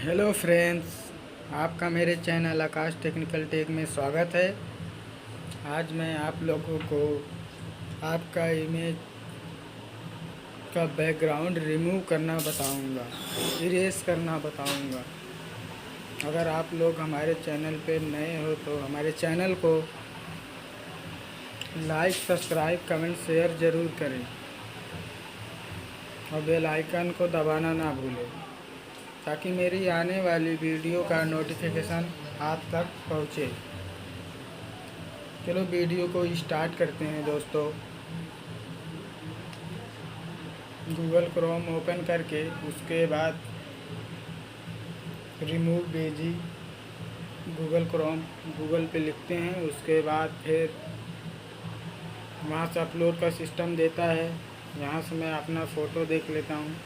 Hello friends, आपका मेरे channel आकाश technical tech में स्वागत है। आज मैं आप लोगों को आपका इमेज का बैकग्राउंड रिमूव करना बताऊंगा, इरेज करना बताऊंगा। अगर आप लोग हमारे चैनल पे नए हो तो हमारे चैनल को लाइक, सब्सक्राइब, कमेंट, शेयर ज़रूर करें और बेल आइकन को दबाना ना भूलें ताकि मेरी आने वाली वीडियो का नोटिफिकेशन आप तक पहुँचे। चलो वीडियो को स्टार्ट करते हैं दोस्तों। गूगल क्रोम ओपन करके उसके बाद रिमूव बेजी गूगल पे लिखते हैं। उसके बाद फिर वहाँ से अपलोड का सिस्टम देता है। यहाँ से मैं अपना फ़ोटो देख लेता हूँ।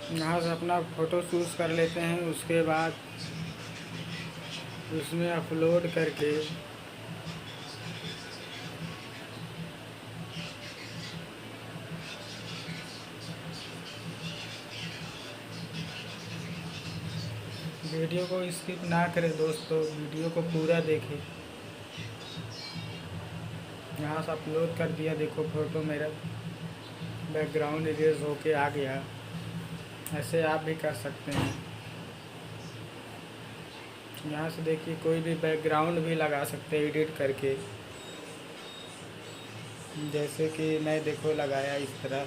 यहाँ से अपना फ़ोटो चूज़ कर लेते हैं। उसके बाद उसमें अपलोड करके वीडियो को स्किप ना करें दोस्तों, वीडियो को पूरा देखें। यहाँ से अपलोड कर दिया, देखो फ़ोटो मेरा बैकग्राउंड इरेज होके आ गया। ऐसे आप भी कर सकते हैं। यहाँ से देखिए कोई भी बैकग्राउंड भी लगा सकते हैं एडिट करके। जैसे कि मैं देखो लगाया इस तरह,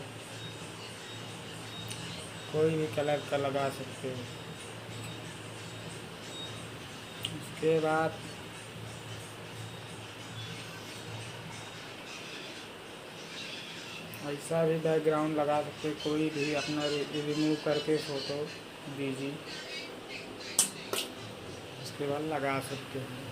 कोई भी कलर का लगा सकते हो। उसके बाद ऐसा भी बैकग्राउंड लगा सकते, कोई भी अपना रिमूव करके फ़ोटो दीजिए, उसके बाद लगा सकते हैं।